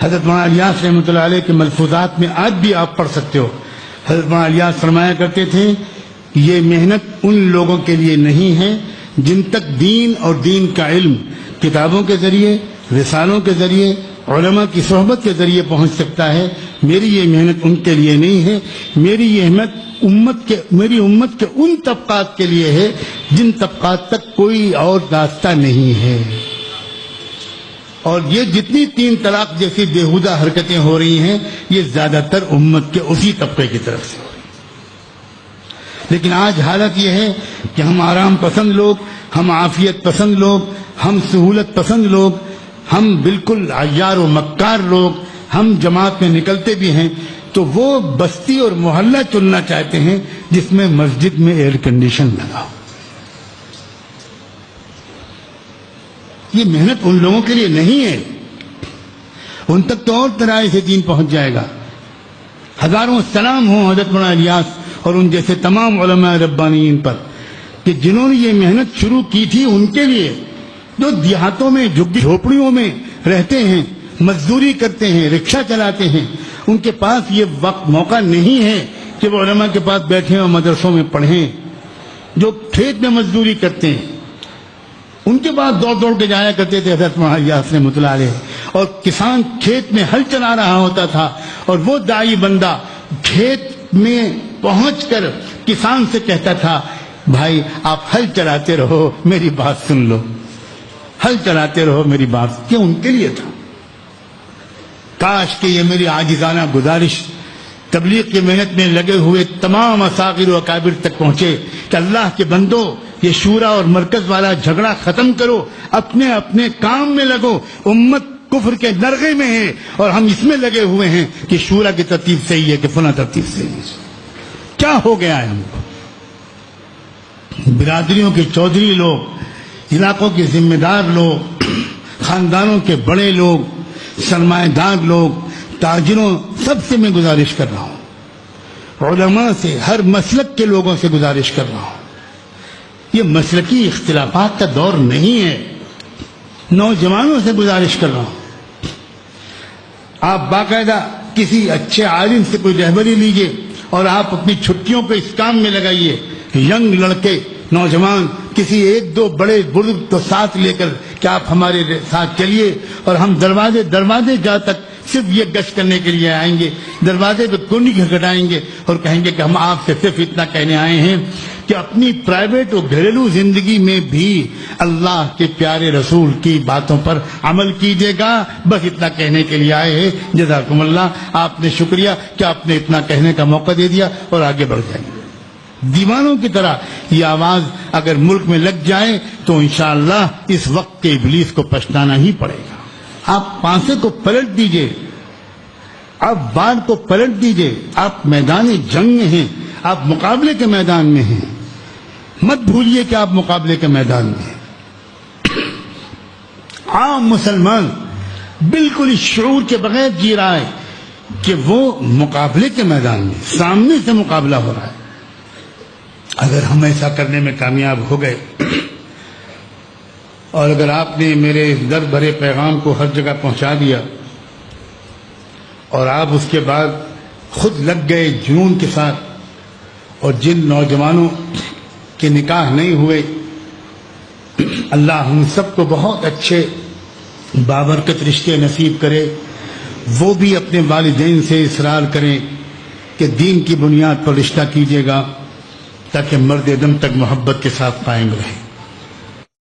حضرت مولانا الیاس رحمۃ اللہ علیہ کے ملفوظات میں آج بھی آپ پڑھ سکتے ہو. حضرت مولانا الیاس فرمایا کرتے تھے یہ محنت ان لوگوں کے لیے نہیں ہے جن تک دین اور دین کا علم کتابوں کے ذریعے، رسالوں کے ذریعے، علماء کی صحبت کے ذریعے پہنچ سکتا ہے. میری یہ محنت ان کے لیے نہیں ہے. میری یہ محنت میری امت کے ان طبقات کے لیے ہے جن طبقات تک کوئی اور راستہ نہیں ہے. اور یہ جتنی 3 طلاق جیسی بےہودہ حرکتیں ہو رہی ہیں یہ زیادہ تر امت کے اسی طبقے کی طرف سے ہو رہی ہیں. لیکن آج حالت یہ ہے کہ ہم آرام پسند لوگ، ہم عافیت پسند لوگ، ہم سہولت پسند لوگ، ہم بالکل عیار و مکار لوگ، ہم جماعت میں نکلتے بھی ہیں تو وہ بستی اور محلہ چننا چاہتے ہیں جس میں مسجد میں ایئر کنڈیشن لگا ہو. یہ محنت ان لوگوں کے لیے نہیں ہے. ان تک تو اور طرح سے دین پہنچ جائے گا. ہزاروں سلام ہوں حضرت مولانا الیاس اور ان جیسے تمام علماء ربانیین پر کہ جنہوں نے یہ محنت شروع کی تھی ان کے لیے، جو دیہاتوں میں جھوپڑیوں میں رہتے ہیں، مزدوری کرتے ہیں، رکشہ چلاتے ہیں. ان کے پاس یہ وقت موقع نہیں ہے کہ وہ علماء کے پاس بیٹھیں اور مدرسوں میں پڑھیں. جو کھیت میں مزدوری کرتے ہیں ان کے پاس دوڑ دوڑ کے جایا کرتے تھے حضرت مولانا الیاس رحمۃ اللہ علیہ. اور کسان کھیت میں ہل چلا رہا ہوتا تھا اور وہ داعی بندہ کھیت میں پہنچ کر کسان سے کہتا تھا بھائی آپ ہل چلاتے رہو، میری بات سن لو، ہل چلاتے رہو میری بات. یہ ان کے لیے تھا. کاش کہ یہ میری عاجزانہ گزارش تبلیغ کی محنت میں لگے ہوئے تمام اصاغر و اکابر تک پہنچے کہ اللہ کے بندو یہ شورا اور مرکز والا جھگڑا ختم کرو، اپنے اپنے کام میں لگو. امت کفر کے نرغے میں ہے اور ہم اس میں لگے ہوئے ہیں کہ شورا کی ترتیب صحیح ہے کہ فلاں ترتیب صحیح ہے. کیا ہو گیا ہے ہم کو؟ برادریوں کے چودھری لوگ، علاقوں کے ذمہ دار لوگ، خاندانوں کے بڑے لوگ، سرمایہ دار لوگ، تاجروں، سب سے میں گزارش کر رہا ہوں، علماء سے، ہر مسلک کے لوگوں سے گزارش کر رہا ہوں. یہ مسلکی اختلافات کا دور نہیں ہے. نوجوانوں سے گزارش کر رہا ہوں، آپ باقاعدہ کسی اچھے عالم سے کوئی رہبری لیجئے اور آپ اپنی چھٹیوں کو اس کام میں لگائیے. ینگ لڑکے، نوجوان، کسی 1-2 بڑے بزرگ کو ساتھ لے کر کہ آپ ہمارے ساتھ چلیے اور ہم دروازے جا تک صرف یہ گشت کرنے کے لیے آئیں گے. دروازے پہ کنڈی کھٹکھٹائیں گے اور کہیں گے کہ ہم آپ سے صرف اتنا کہنے آئے ہیں کہ اپنی پرائیویٹ اور گھریلو زندگی میں بھی اللہ کے پیارے رسول کی باتوں پر عمل کیجیے گا. بس اتنا کہنے کے لیے آئے ہیں. جزاکم اللہ. آپ نے شکریہ کہ آپ نے اتنا کہنے کا موقع دے دیا اور آگے بڑھ جائیں گے. دیوانوں کی طرح یہ آواز اگر ملک میں لگ جائے تو انشاءاللہ اس وقت کے ابلیس کو پچھتانا ہی پڑے گا. آپ پانسے کو پلٹ دیجئے، آپ بار کو پلٹ دیجئے. آپ میدان جنگ میں ہیں، آپ مقابلے کے میدان میں ہیں. مت بھولیے کہ آپ مقابلے کے میدان میں ہیں. عام مسلمان بالکل اس شعور کے بغیر جی رہا ہے کہ وہ مقابلے کے میدان میں، سامنے سے مقابلہ ہو رہا ہے. اگر ہم ایسا کرنے میں کامیاب ہو گئے اور اگر آپ نے میرے درد بھرے پیغام کو ہر جگہ پہنچا دیا اور آپ اس کے بعد خود لگ گئے جنون کے ساتھ، اور جن نوجوانوں کے نکاح نہیں ہوئے، اللہ ہم سب کو بہت اچھے بابرکت رشتے نصیب کرے. وہ بھی اپنے والدین سے اصرار کریں کہ دین کی بنیاد پر رشتہ کیجیے گا تاکہ مرد دم تک محبت کے ساتھ قائم رہیں.